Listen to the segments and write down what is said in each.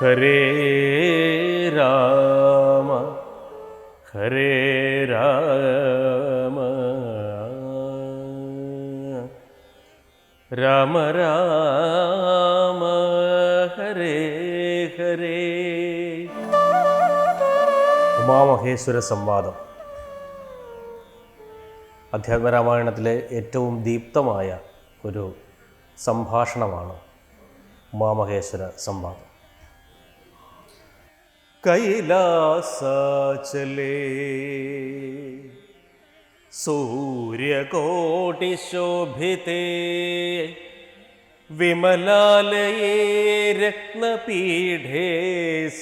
ഹരേ രാമ ഹരേ രാമ രാമ രാമ ഹരേ ഹരേ. ഉമാമഹേശ്വര സംവാദം അധ്യാത്മരാമായണത്തിലെ ഏറ്റവും ദീപ്തമായ ഒരു സംഭാഷണമാണ് ഉമാമഹേശ്വര സംവാദം. കൈലാസാചലേ സൂര്യകോടിശോഭിതേ വിമലാലയേ രത്നപീഠേ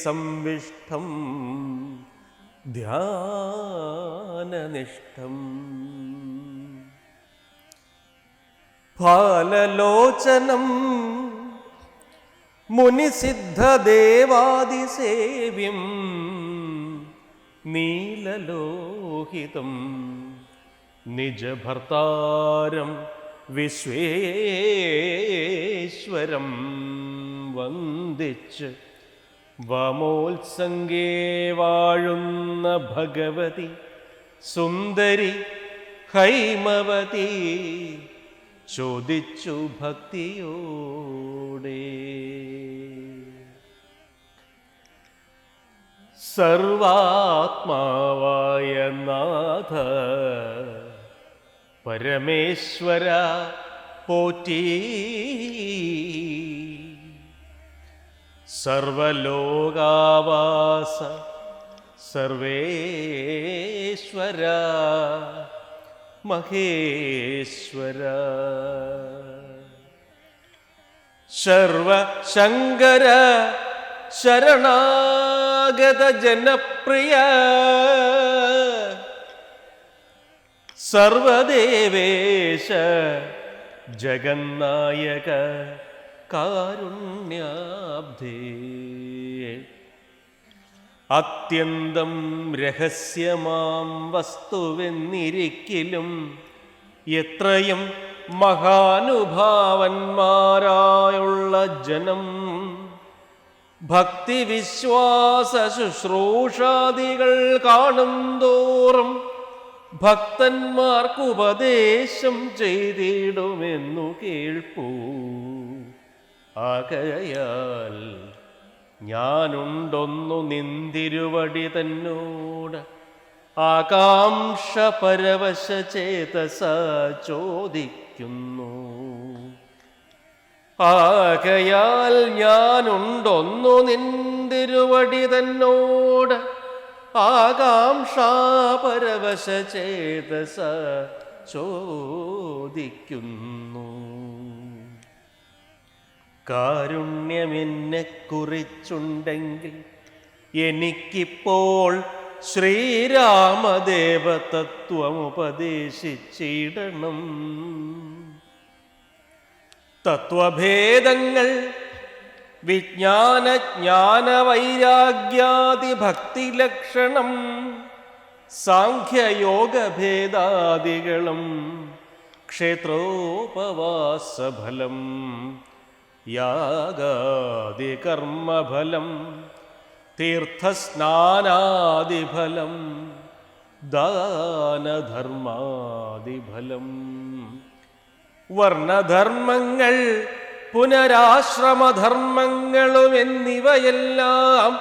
സംവിഷ്ടം ധ്യാനനിഷ്ഠം ഫാലലോചനം മുനിസിദ്ധദേവാദിസേവ്യം നീലലോഹിതം നിജഭർത്താരം വിശ്വേശ്വരം വന്ദിച്ച് വാമോത്സംഗേ വാഴുന്ന ഭഗവതി സുന്ദരി ഹൈമവതി ചോദിച്ചു ഭക്തിയോടെ. സർവാത്മാവായ നാഥ പരമേശ്വര പോറ്റി, സർവലോകാവാസ സർവേശ്വര മഹേശ്വര, സർവശങ്കര ശരണാഗത ജനപ്രിയ, സർവദേവേശ ജഗന്നായക കാരുണ്യാബ്ധേ. അത്യന്തം രഹസ്യമാം വസ്തുവെന്നിരിക്കിലും എത്രയും മഹാനുഭാവന്മാരായുള്ള ജനം ഭക്തിവിശ്വാസ ശുശ്രൂഷാദികൾ കാണും തോറും ഭക്തന്മാർക്കുപദേശം ചെയ്തിടുമെന്നു കേൾപ്പൂ. ആകയാൽ ഞാനുണ്ടൊന്നു നിന്തിരുവടി തന്നോട് ആകാംക്ഷ പരവശ ചേതസ ചോദിക്കുന്നു. ആകയാൽ ഞാനുണ്ടൊന്നു നിന്തിരുവടി തന്നോട് ആകാംക്ഷ പരവശ ചേതസ ചോദിക്കുന്നു. കാരുണ്യമെന്നെക്കുറിച്ചുണ്ടെങ്കിൽ എനിക്കിപ്പോൾ ശ്രീരാമദേവതത്വമുപദേശിച്ചിടണം. തത്വഭേദങ്ങൾ വിജ്ഞാനജ്ഞാനവൈരാഗ്യാദി ഭക്തിലക്ഷണം സാഖ്യയോഗഭേദാദികളും ക്ഷേത്രോപവാസഫലം യാഗാദികർമ്മഫലം തീർത്ഥസ്നാനാദിഫലം ദാനധർമാദിഫലം വർണ്ണധർമ്മങ്ങൾ പുനരാശ്രമധർമ്മങ്ങളും എന്നിവയെല്ലാം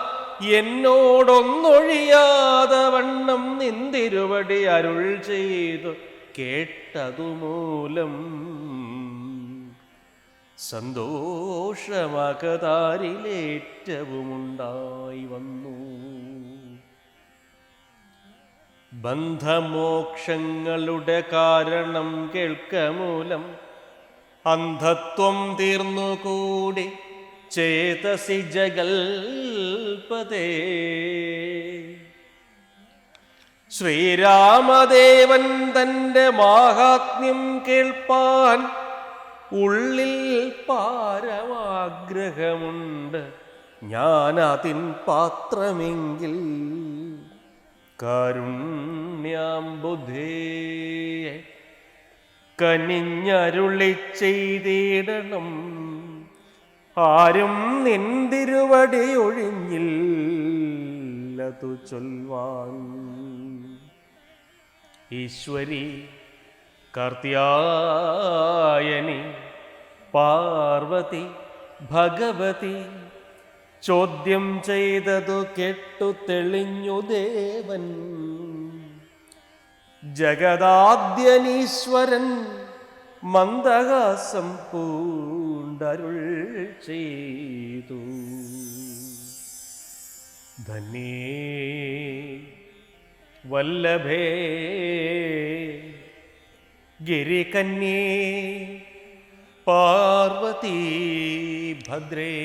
എന്നോടൊന്നൊഴിയാതെ വണ്ണം നിന്തിരുവടി അരുൾ ചെയ്തു കേട്ടതുമൂലം സന്തോഷമകതാരിലേറ്റവുമുണ്ടായി വന്നു. ബന്ധമോക്ഷങ്ങളുടെ കാരണം കേൾക്കമൂലം അന്ധത്വം തീർന്നുകൂടി ചേതസി ജഗൽപതേ. ശ്രീരാമദേവൻ തൻ്റെ മാഹാത്മ്യം കേൾപ്പാൻ ഉള്ളിൽ പാരമാഗ്രഹമുണ്ട്. ഞാനതിൻ പാത്രമെങ്കിൽ കാരുണ്യാംബുധേ കനിഞ്ഞരുളി ചെയ്തിടണം. ആരും നിന്തിരുവടി ഒഴിഞ്ഞില്ലതു ചൊൽവാൻ. ഈശ്വരി, കാർത്യായനി, പാർവതി, ഭഗവതി ചോദ്യം ചെയ്തതു കേട്ടു തെളിഞ്ഞു ദേവൻ. ജഗദാദ്യനീശ്വരൻ മന്ദഹാസം പൂണ്ടരുൾ ചെയ്തു. ധന്യേ വല്ലഭേ ഗിരികന്യേ പാർവതീ ഭദ്രേ,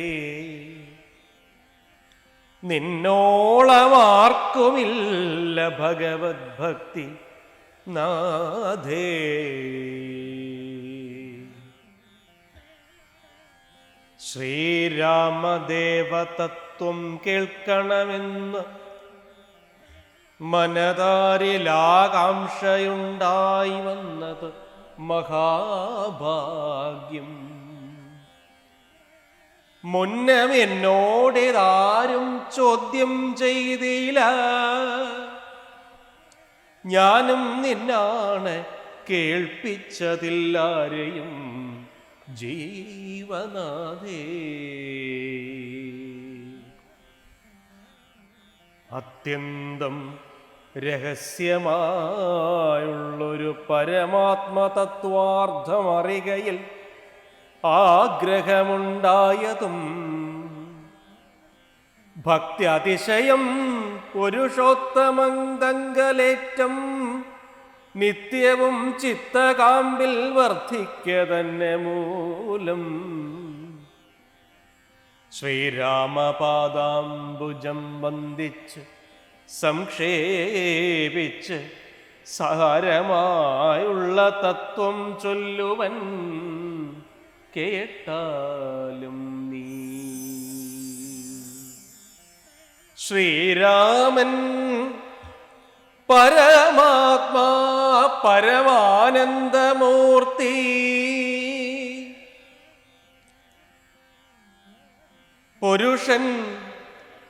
നിന്നോളമാർക്കുമില്ല ഭഗവത് ഭക്തി നാഥേ. ശ്രീരാമദേവതത്വം കേൾക്കണമെന്ന് മനതാരിലാകാംക്ഷയുണ്ടായി വന്നത് മഹാഭാഗ്യം. മുന്നം എന്നോടിതാരും ചോദ്യം ചെയ്തില്ല, ഞാനും നിന്നാണ് കേൾപ്പിച്ചതില്ലാരെയും ജീവനാഥേ. അത്യന്തം രഹസ്യമായുള്ളൊരു പരമാത്മതത്വാർത്ഥമറികയിൽ ആഗ്രഹമുണ്ടായതും ഭക്തി അതിശയം പുരുഷോത്തമന്തങ്കലേറ്റം നിത്യവും ചിത്തകാമ്പിൽ വർദ്ധിക്ക തന്നെ മൂലം. ശ്രീരാമപാദാംബുജം വന്ദിച്ച് സംക്ഷേപിച്ച് സാരമായുള്ള തത്വം ചൊല്ലുവൻ കേട്ടാലും നീ. ശ്രീരാമൻ പരമാത്മാ പരമാനന്ദമൂർത്തി, പുരുഷൻ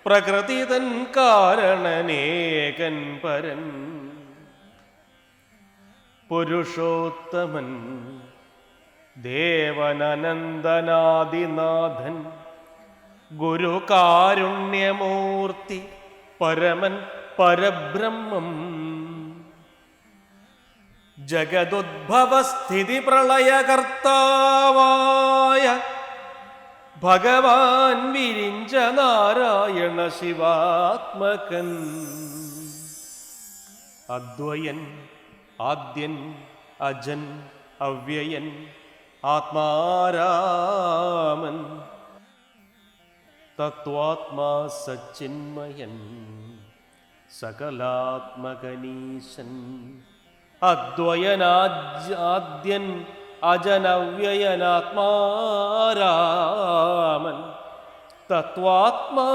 പ്രകൃതിതൻ കാരണനേകൻ പരൻ, പുരുഷോത്തമൻ ദേവനനന്ദനാദിനാഥൻ, ഗുരുകാരുണ്യമൂർത്തി പരമൻ പരബ്രഹ്മം. ജഗദുദ്ഭവസ്ഥിതി പ്രളയകർത്താവായ ഭഗവാൻ വിരിഞ്ച നാരായണ ശിവാത്മകൻ. അദ്വയൻ, ആദ്യൻ, അജൻ, അവ്യയൻ, ആത്മാരാമൻ, തത്വാത്മാ സച്ചിന്മയൻ, സകലാത്മകനീശൻ. അദ്വയനാദ്യൻ അജനവ്യയനാത്മാരാമൻ, തത്വാത്മാ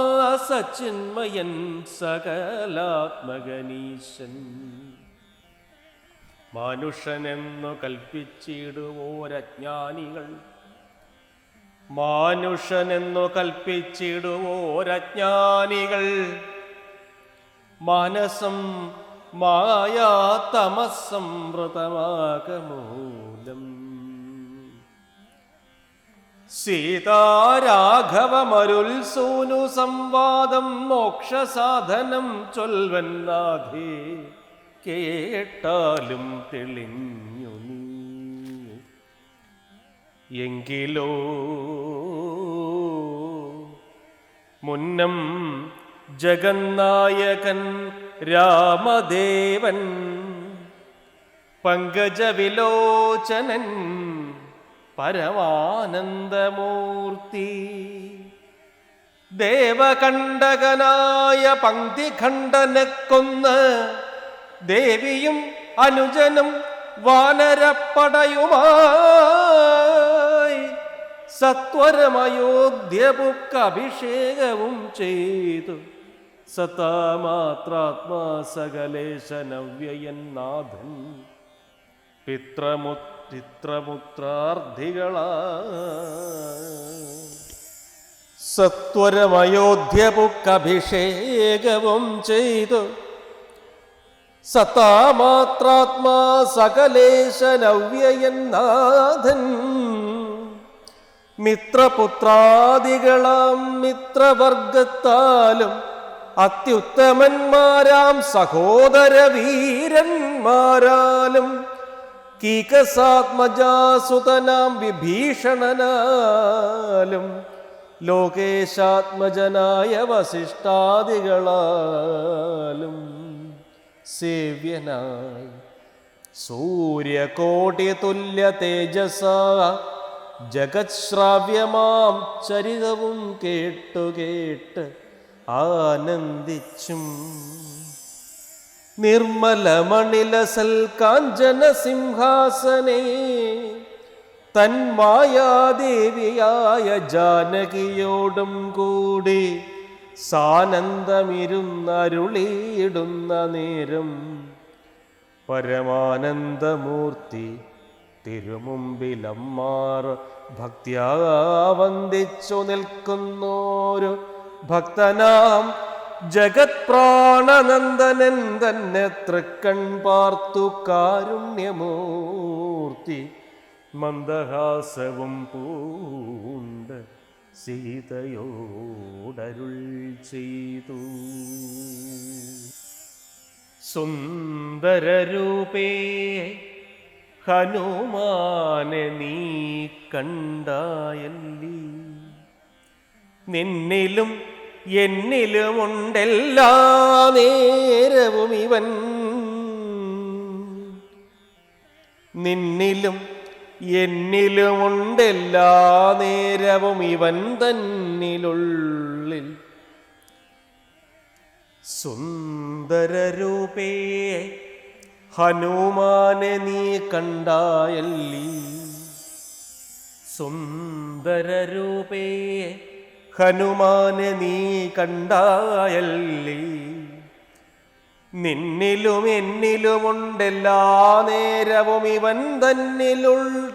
സച്ചിന്മയൻ, സകലാത്മകനീശൻ. മനുഷ്യനെന്നു കൽപ്പിച്ചിടുവോരജ്ഞാനികൾ, മാനുഷനെന്നു കൽപ്പിച്ചിടുവോരജ്ഞാനികൾ, മാനസം മായാതമസംവൃതമാകമൂലം. സീതാരാഘവമരുൽ സൂനു സംവാദം മോക്ഷസാധനം ചൊൽവന്നാഥേ, കേട്ടാലും തെളിഞ്ഞു നീ. എങ്കിലോ മുന്നം ജഗന്നായകൻ രാമദേവൻ, പങ്കജവിലോചനൻ പരമാനന്ദമൂർത്തി, ദേവകണ്ഠകനായ പങ്ക്തിഖണ്ഡനെ കൊന്ന് ദേവിയും അനുജനും വാനരപ്പടയുമായി സത്വരമയോധ്യപുക്കഭിഷേകവും ചെയ്തു. സതാമാത്രാത്മാ സകലേശനവ്യയൻ നാഥൻ, പിത്രമുത്രാർദ്ധികളാ സത്വരമയോധ്യപുക്കഭിഷേകവും ചെയ്തു സത്താമാത്രാത്മാ സകലേശനവ്യയന്നാഥൻ മിത്രപുത്രാദികളാം മിത്രവർഗത്താലും അത്യുത്തമന്മാരാം സഹോദര വീരന്മാരാലും കീകസാത്മജാസുതനാം വിഭീഷണനാലും ലോകേശാത്മജനായ വസിഷ്ഠാദികളാലും സേവ്യനായി സൂര്യകോടി തുല്യ തേജസ ജഗത്ശ്രാവ്യമാം ചരിതവും കേട്ട് ആനന്ദിച്ചും നിർമ്മലമണിലസൽ കാഞ്ചന സിംഹാസനേ തന്മായാദേവിയായ ജാനകിയോടും കൂടി സാനന്ദമിരുന്നരുളിയിടുന്ന നേരം പരമാനന്ദമൂർത്തി തിരുമുമ്പിലമ്മാർ ഭക്ത്യാ വന്ദിച്ചു നിൽക്കുന്നോരു ഭക്തനാം ജഗത് പ്രാണനന്ദനൻ തന്നെ തൃക്കൺ പാർത്തു കാരുണ്യമൂർത്തി മന്ദഹാസവും പൂണ്ട് സീതയോടരുൾ ചെയ്തു. സുന്ദരരൂപേ ഹനുമാനെ നീ കണ്ടായല്ലി, നിന്നിലും എന്നിലുമുണ്ടെല്ലാ നേരവും ഇവൻ, നിന്നിലും എന്നിലുമുണ്ടെല്ലാ നേരവും ഇവൻ തന്നിലുള്ളിൽ. സുന്ദരരൂപേ ഹനുമാനെ നീ കണ്ടായല്ലി, സുന്ദരരൂപേ ഹനുമാനെ നീ കണ്ടായല്ലി, നിന്നിലും എന്നിലുമുണ്ടെല്ലാ നേരവും ഇവൻ തന്നിലുള്ളിൽ,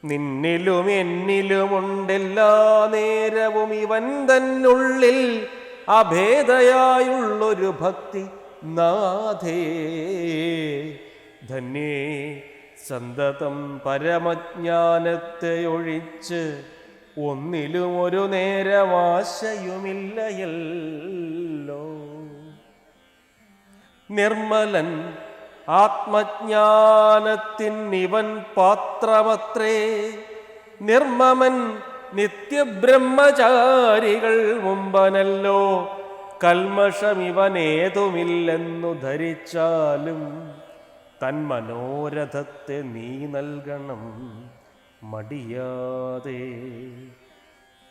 നിന്നിലും എന്നിലുമുണ്ടെല്ലാ നേരവും ഇവൻ തന്നുള്ളിൽ അഭേദയായുള്ളൊരു ഭക്തി നാഥേ. ധന്യേ സന്തതം പരമജ്ഞാനത്തെ ഒഴിച്ച് ഒന്നിലും ഒരു നേരമാശയുമില്ലയല്ലോ. നിർമ്മലൻ ആത്മജ്ഞാനത്തിനിവൻ പാത്രമത്രേ, നിർമ്മമൻ നിത്യബ്രഹ്മചാരികൾ മുമ്പനല്ലോ. കൽമഷമിവനേതുമില്ലെന്നു ധരിച്ചാലും തന്മനോരഥത്തെ നീ നൽകണം മടിയാതെ.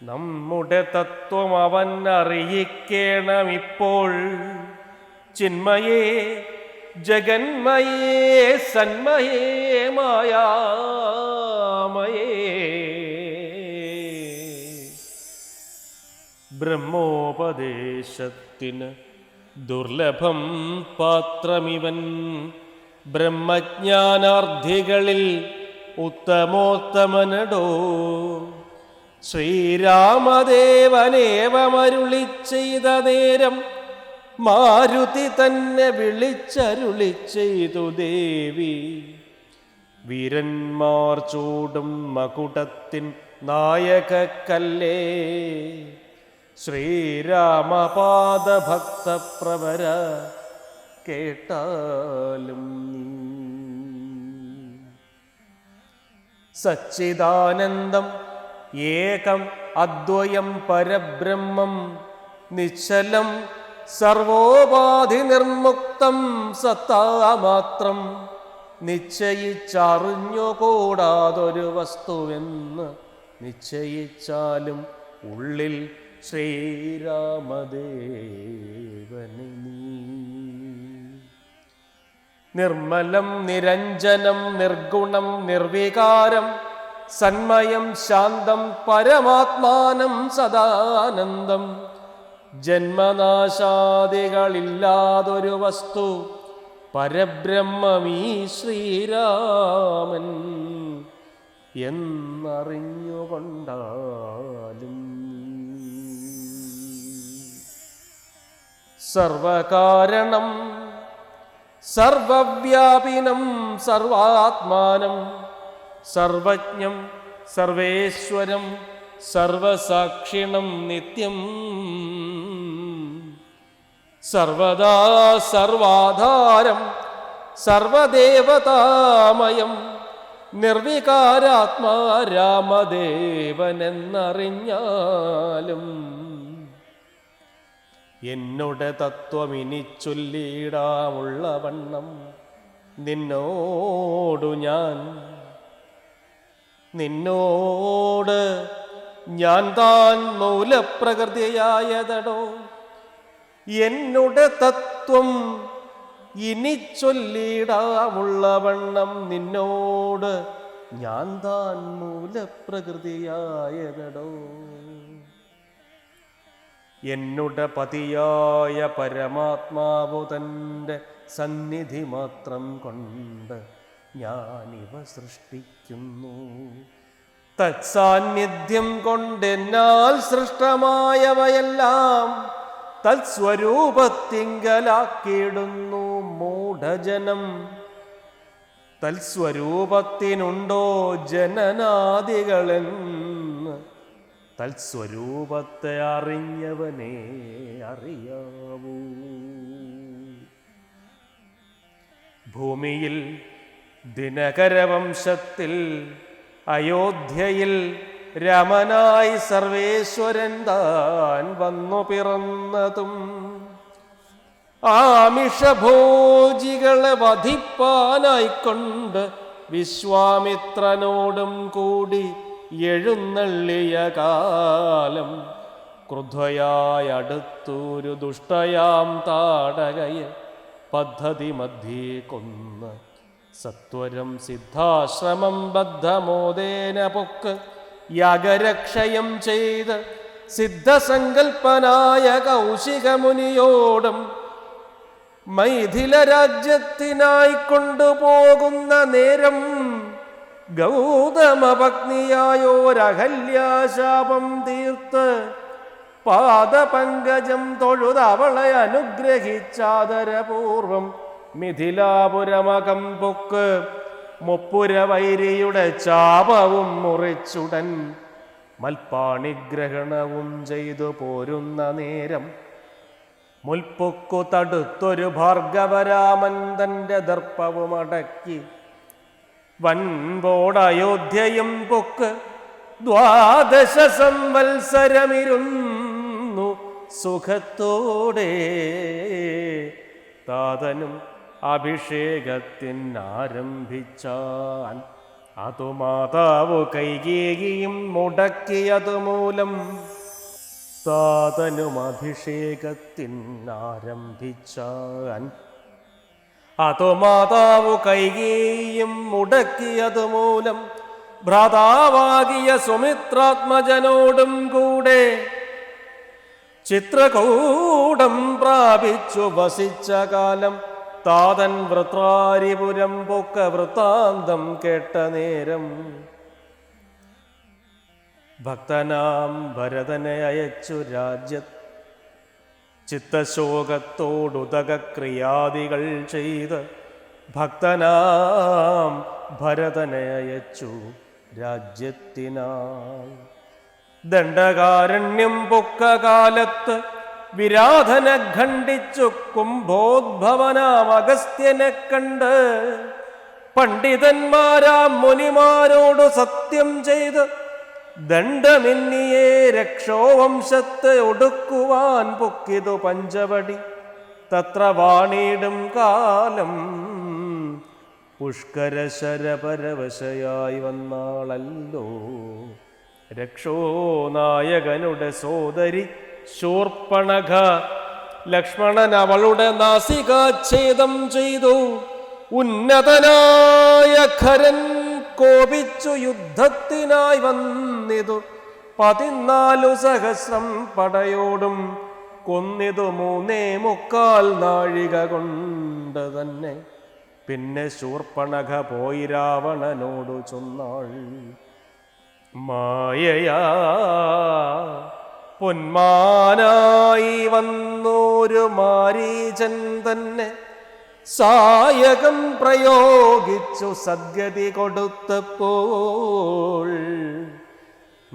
നമ്മുടെ തത്വം അവൻ അറിയിക്കണമിപ്പോൾ. ചിന്മയേ ജഗന്മയേ സന്മയേ മായാമയേ, ബ്രഹ്മോപദേശത്തിന് ദുർലഭം പാത്രമിവൻ. ബ്രഹ്മജ്ഞാനാർത്ഥികളിൽ ഉത്തമോത്തമനടോ. ശ്രീരാമദേവനേവമരുളി ചെയ്ത നേരം മാരുതി തന്നെ വിളിച്ചരുളി ചെയ്തു ദേവി. വീരന്മാർ ചൂടും മകുടത്തിൻ നായകക്കല്ലേ, ശ്രീരാമപാദഭക്തപ്രവര കേട്ടാലും നീ. സച്ചിദാനന്ദം ഏകം അദ്വയം പരബ്രഹ്മം നിശ്ചലം സർവോപാധി നിർമുക്തം സത്താമാത്രം നിശ്ചയിച്ചറിഞ്ഞുകൂടാതൊരു വസ്തുവെന്ന് നിശ്ചയിച്ചാലും ഉള്ളിൽ ശ്രീരാമദേവനെ നീ. നിർമ്മലം നിരഞ്ജനം നിർഗുണം നിർവികാരം സന്മയം ശാന്തം പരമാത്മാനം സദാനന്ദം. ജന്മനാശാദികളില്ലാതൊരു വസ്തു പരബ്രഹ്മമീ ശ്രീരാമൻ. എന്നറിഞ്ഞുകൊണ്ടാലും. സർവകാരണം സർവവ്യാപിനം സർവാത്മാനം സർവജ്ഞം സർവേശ്വരം സർവസാക്ഷിണം നിത്യം സർവദാ സർവാധാരം സർവദേവതാമയം നിർവികാരാത്മാ രാമദേവനെന്നറിഞ്ഞാലും എന്നോട് തത്വമിനി ചൊല്ലിടാമുള്ള വണ്ണം നിന്നോട് ഞാൻ താൻ മൂലപ്രകൃതിയായതടോ. എന്നോട് തത്വം ഇനി ചൊല്ലിടാമുള്ള വണ്ണം നിന്നോട് ഞാൻ താൻ മൂലപ്രകൃതിയായതടോ. എന്നുടെ പതിയായ പരമാത്മാവു തൻ്റെ സന്നിധി മാത്രം കൊണ്ട് ഞാനിവ സൃഷ്ടിക്കുന്നു. തത്സാന്നിധ്യം കൊണ്ടെന്നാൽ സൃഷ്ടമായവയെല്ലാം തത്സ്വരൂപത്തിങ്കലാക്കിയിടുന്നു മൂഢജനം. തത്സ്വരൂപത്തിനുണ്ടോ ജനനാദികളെന്ന് തത്സ്വരൂപത്തെ അറിഞ്ഞവനെ അറിയാവൂ. ഭൂമിയിൽ ദിനകരവംശത്തിൽ അയോധ്യയിൽ രാമനായി സർവേശ്വരൻ താൻ വന്നു പിറന്നതും ആമിഷഭോജികളെ വധിപ്പാനായിക്കൊണ്ട് വിശ്വാമിത്രനോടും കൂടി എഴുന്നള്ളിയ കാലം ക്രുദ്ധയായി അടുത്തൊരു ദുഷ്ടയാം താടകയെ പദ്ധതി മധ്യേ കൊന്ന് സത്വരം സിദ്ധാശ്രമം ബദ്ധമോദേന പൊക്ക് യാഗരക്ഷയം ചെയ്ത് സിദ്ധസങ്കൽപ്പനായ കൗശികമുനിയോടും മൈഥില രാജ്യത്തിനായി കൊണ്ടുപോകുന്ന നേരം ഗൗതമപത്നിയായോരഹല്യാശാപം തീർത്ത് പാദപങ്കജം തൊഴുതവളെ അനുഗ്രഹിച്ചാദരപൂർവം മിഥിലാപുരമകം പൊക്ക് മുപ്പുരവൈരിയുടെ ചാപവും മുറിച്ചുടൻ മൽപ്പാണിഗ്രഹണവും ചെയ്തു പോരുന്ന നേരം മുൽപ്പൊക്കു തടുത്തൊരു ഭാർഗവരാമൻ തൻ്റെ ദർപ്പവും അടക്കി വൻപോടയോധ്യയും പൊക്ക് 12 സംവത്സരമിരുന്നു സുഖത്തോടെ. താതനും അഭിഷേകത്തിനാരംഭിച്ചാൻ അതു മാതാവ് കൈകേയിയും മുടക്കിയതു മൂലം. താതനും അഭിഷേകത്തിനാരംഭിച്ചാൻ അതു മാതാവ് കൈകേയിയും മുടക്കിയതു മൂലം ഭ്രാതാവാകിയ സുമിത്രാത്മജനോടും കൂടെ ചിത്രകൂടം പ്രാപിച്ചു വസിച്ച കാലം താതൻ വൃത്രാരിപുരം പൊക്ക വൃത്താന്തം കേട്ട നേരം ഭക്തനാം ഭരതനെ അയച്ചു രാജ്യത്ത് ചിത്തശോകത്തോടുദകക്രിയാദികൾ ചെയ്ത് ഭക്തനാം ഭരതനെ അയച്ചു രാജ്യത്തിനായി. ദണ്ഡകാരണ്യം പൊക്ക കാലത്ത് വിരാധന ഖണ്ഡിച്ചു കുംഭോദ്ഭവനാം അഗസ്ത്യനെ കണ്ട് പണ്ഡിതന്മാരാം മുനിമാരോടു സത്യം ചെയ്ത് ദണ്ഡമിന്നിയെ രക്ഷോവംശത്തെ ഒടുക്കുവാൻ പൊക്കിതു പഞ്ചവടി. തത്ര വാണിടും കാലം പുഷ്കരശരപരവശയായി വന്നാളല്ലോ രക്ഷോനായകനുടെ സോദരി ശൂർപ്പണഖ. ലക്ഷ്മണൻ അവളുടെ നാസികാച്ഛേദം ചെയ്തു. ഉന്നതനായ ഖരൻ കോപിച്ചു യുദ്ധത്തിനായി വന്നിതു. 14 സഹസ്രം പടയോടും കൊന്നിതു 3.25 നാഴിക കൊണ്ട് തന്നെ. പിന്നെ ശൂർപ്പണഖ പോയി രാവണനോടു ചൊന്നാൾ, മായയാ പൊന്മാനായി വന്നൊരു മാരീചൻ തന്നെ സായകം പ്രയോഗിച്ചു സദ്ഗതി കൊടുത്തപ്പോൾ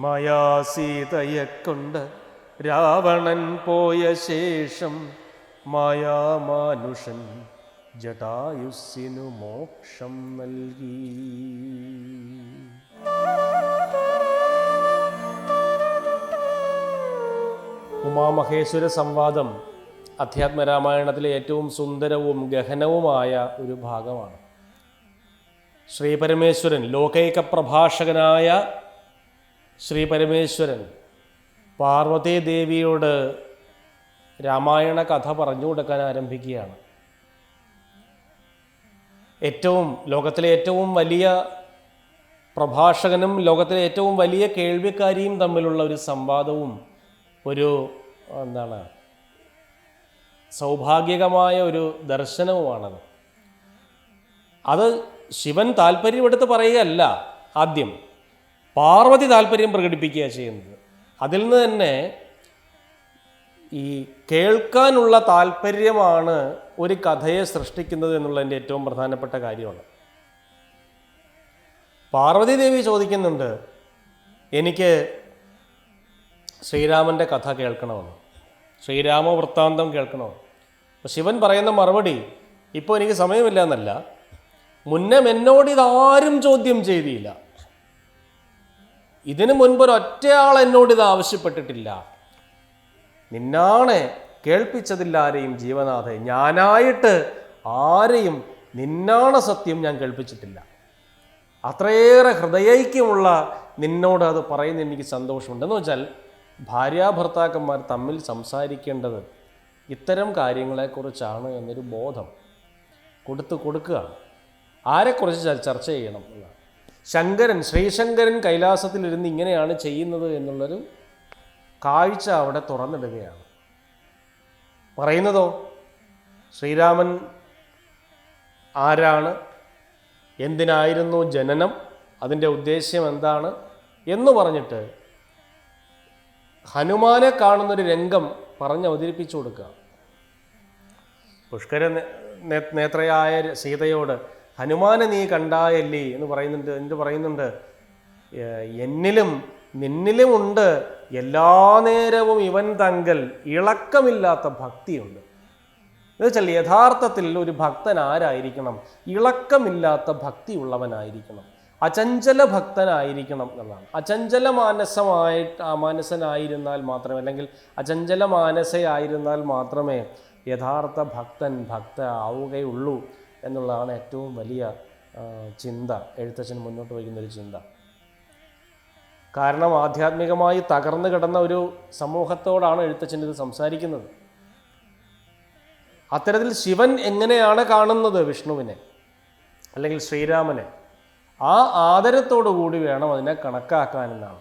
മായാസീതയെ കൊണ്ട് രാവണൻ പോയ ശേഷം മായാമാനുഷൻ ജടായുസ്സിനു മോക്ഷം നൽകി. ഉമാമഹേശ്വര സംവാദം അധ്യാത്മരാമായണത്തിലെ ഏറ്റവും സുന്ദരവും ഗഹനവുമായ ഒരു ഭാഗമാണ്. ശ്രീപരമേശ്വരൻ, ലോകൈക പ്രഭാഷകനായ ശ്രീപരമേശ്വരൻ പാർവതീദേവിയോട് രാമായണ കഥ പറഞ്ഞു കൊടുക്കാൻ ആരംഭിക്കുകയാണ്. ലോകത്തിലെ ഏറ്റവും വലിയ പ്രഭാഷകനും ലോകത്തിലെ ഏറ്റവും വലിയ കേൾവിക്കാരിയും തമ്മിലുള്ള ഒരു സംവാദവും ഒരു സൗഭാഗ്യകമായ ഒരു ദർശനവുമാണത്. അത് ശിവൻ താല്പര്യമെടുത്ത് പറയുകയല്ല, ആദ്യം പാർവതി താല്പര്യം പ്രകടിപ്പിക്കുക ചെയ്യുന്നത്. അതിൽ നിന്ന് തന്നെ ഈ കേൾക്കാനുള്ള താല്പര്യമാണ് ഒരു കഥയെ സൃഷ്ടിക്കുന്നത് എന്നുള്ളതിൻ്റെ ഏറ്റവും പ്രധാനപ്പെട്ട കാര്യമാണ്. പാർവതി ദേവി ചോദിക്കുന്നുണ്ട്, എനിക്ക് ശ്രീരാമൻ്റെ കഥ കേൾക്കണമെന്ന്, ശ്രീരാമ വൃത്താന്തം കേൾക്കണമെന്ന്. അപ്പോൾ ശിവൻ പറയുന്ന മറുപടി, ഇപ്പോൾ എനിക്ക് സമയമില്ല എന്നല്ല, മുന്നേ എന്നോട് ഇതാരും ചോദ്യം ചെയ്തില്ല, ഇതിനു മുൻപൊരൊറ്റയാൾ എന്നോട് ഇത് ആവശ്യപ്പെട്ടിട്ടില്ല, നിന്നാണ് കേൾപ്പിച്ചതില്ല ആരെയും ജീവനാഥ, ഞാനായിട്ട് ആരെയും നിന്നാണ് സത്യം ഞാൻ കേൾപ്പിച്ചിട്ടില്ല. അത്രയേറെ ഹൃദയൈക്യമുള്ള നിന്നോട് അത് പറയുന്ന എനിക്ക് സന്തോഷമുണ്ടെന്ന് വെച്ചാൽ, ഭാര്യാഭർത്താക്കന്മാർ തമ്മിൽ സംസാരിക്കേണ്ടത് ഇത്തരം കാര്യങ്ങളെക്കുറിച്ചാണ് എന്നൊരു ബോധം കൊടുക്കുകയാണ്. ആരെക്കുറിച്ച് ചർച്ച ചെയ്യണം എന്നാണ്. ശ്രീശങ്കരൻ കൈലാസത്തിലിരുന്ന് ഇങ്ങനെയാണ് ചെയ്യുന്നത് എന്നുള്ളൊരു കാഴ്ച അവിടെ തുറന്നിടുകയാണ്. പറയുന്നതോ ശ്രീരാമൻ ആരാണ്, എന്തിനായിരുന്നു ജനനം, അതിൻ്റെ ഉദ്ദേശ്യം എന്താണ് എന്ന് പറഞ്ഞിട്ട് ഹനുമാനെ കാണുന്നൊരു രംഗം പറഞ്ഞ് അവതരിപ്പിച്ചു കൊടുക്കുക. പുഷ്കര നേത്രയായ സീതയോട് ഹനുമാനെ നീ കണ്ടായല്ലേ എന്ന് പറയുന്നുണ്ട്, എന്നിലും നിന്നിലുമുണ്ട് എല്ലാ നേരവും ഇവൻ തങ്കൽ ഇളക്കമില്ലാത്ത ഭക്തിയുണ്ട്. എന്നുവെച്ചാൽ യഥാർത്ഥത്തിൽ ഒരു ഭക്തൻ ആരായിരിക്കണം? ഇളക്കമില്ലാത്ത ഭക്തിയുള്ളവനായിരിക്കണം, അചഞ്ചല ഭക്തനായിരിക്കണം എന്നുള്ളതാണ്. അചഞ്ചല മാനസനായിരുന്നാൽ മാത്രമേ, അല്ലെങ്കിൽ അചഞ്ചല മാനസയായിരുന്നാൽ മാത്രമേ യഥാർത്ഥ ഭക്തൻ ആവുകയുള്ളൂ എന്നുള്ളതാണ് ഏറ്റവും വലിയ ചിന്ത, എഴുത്തച്ഛൻ മുന്നോട്ട് വയ്ക്കുന്നൊരു ചിന്ത. കാരണം ആധ്യാത്മികമായി തകർന്നു കിടന്ന ഒരു സമൂഹത്തോടാണ് എഴുത്തച്ഛൻ ഇത് സംസാരിക്കുന്നത്. അത്തരത്തിൽ ശിവൻ എങ്ങനെയാണ് കാണുന്നത് വിഷ്ണുവിനെ അല്ലെങ്കിൽ ശ്രീരാമനെ, ആ ആദരത്തോടു കൂടി വേണം അതിനെ കണക്കാക്കാനെന്നാണ്.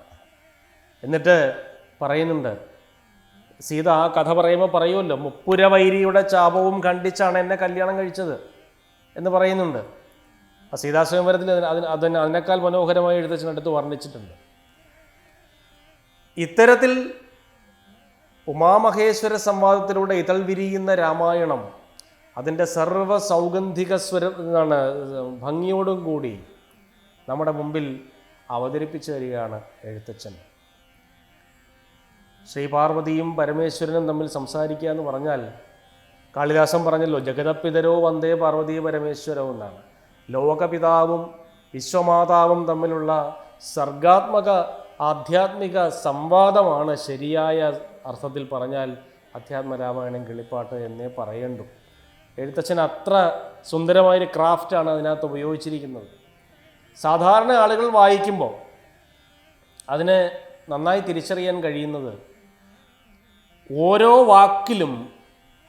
എന്നിട്ട് പറയുന്നുണ്ട്, സീത ആ കഥ പറയുമ്പോൾ പറയുമല്ലോ, മുപ്പുരവൈരിയുടെ ചാപവും ഖണ്ഡിച്ചാണ് എന്നെ കല്യാണം കഴിച്ചത് എന്ന് പറയുന്നുണ്ട്. ആ സീതാസ്വയംവരത്തിൽ അതിനേക്കാൾ മനോഹരമായി എഴുത്തച്ഛനടുത്ത് വർണ്ണിച്ചിട്ടുണ്ട്. ഇത്തരത്തിൽ ഉമാമഹേശ്വര സംവാദത്തിലൂടെ ഇതൾ വിരിയുന്ന രാമായണം അതിൻ്റെ സർവ്വ സൗഗന്ധിക ഭംഗിയോടും കൂടി നമ്മുടെ മുമ്പിൽ അവതരിപ്പിച്ചു തരികയാണ് എഴുത്തച്ഛൻ. ശ്രീപാർവതിയും പരമേശ്വരനും തമ്മിൽ സംസാരിക്കുക എന്ന് പറഞ്ഞാൽ, കാളിദാസൻ പറഞ്ഞല്ലോ, ജഗതപിതരോ വന്ദേ പാർവതീ പരമേശ്വരോ എന്നാണ്. ലോകപിതാവും വിശ്വമാതാവും തമ്മിലുള്ള സർഗാത്മക ആധ്യാത്മിക സംവാദമാണ് ശരിയായ അർത്ഥത്തിൽ പറഞ്ഞാൽ അധ്യാത്മരാമായണം കിളിപ്പാട്ട് എന്നേ പറയണ്ടു. എഴുത്തച്ഛൻ അത്ര സുന്ദരമായൊരു ക്രാഫ്റ്റാണ് അതിനകത്ത് ഉപയോഗിച്ചിരിക്കുന്നത്. സാധാരണ ആളുകൾ വായിക്കുമ്പോൾ അതിനെ നന്നായി തിരിച്ചറിയാൻ കഴിയുന്നത് ഓരോ വാക്കിലും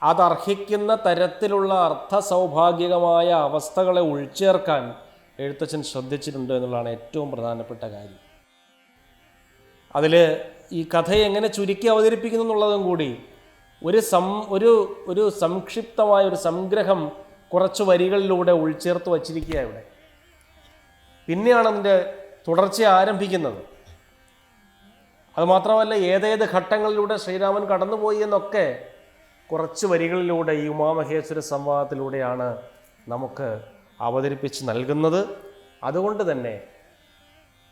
അതർഹിക്കുന്ന തരത്തിലുള്ള അർത്ഥസൗഭാഗ്യകമായ അവസ്ഥകളെ ഉൾച്ചേർക്കാൻ എഴുത്തച്ഛൻ ശ്രദ്ധിച്ചിട്ടുണ്ട് എന്നുള്ളതാണ് ഏറ്റവും പ്രധാനപ്പെട്ട കാര്യം. അതിൽ ഈ കഥയെ എങ്ങനെ ചുരുക്കി അവതരിപ്പിക്കുന്നു എന്നുള്ളതും കൂടി ഒരു സംക്ഷിപ്തമായ ഒരു സംഗ്രഹം കുറച്ച് വരികളിലൂടെ ഉൾച്ചേർത്ത് വച്ചിരിക്കുക ഇവിടെ. പിന്നെയാണ് അതിൻ്റെ തുടർച്ച ആരംഭിക്കുന്നത്. അതുമാത്രമല്ല ഏതേത് ഘട്ടങ്ങളിലൂടെ ശ്രീരാമൻ കടന്നുപോയി എന്നൊക്കെ കുറച്ച് വരികളിലൂടെ ഈ ഉമാമഹേശ്വര സംവാദത്തിലൂടെയാണ് നമുക്ക് അവതരിപ്പിച്ച് നൽകുന്നത്. അതുകൊണ്ട് തന്നെ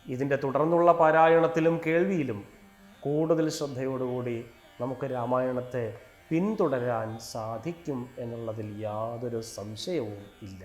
ഇതിൻ്റെ തുടർന്നുള്ള പാരായണത്തിലും കേൾവിയിലും കൂടുതൽ ശ്രദ്ധയോടുകൂടി നമുക്ക് രാമായണത്തെ പിന്തുടരാൻ സാധിക്കും എന്നുള്ളതിൽ യാതൊരു സംശയവും ഇല്ല.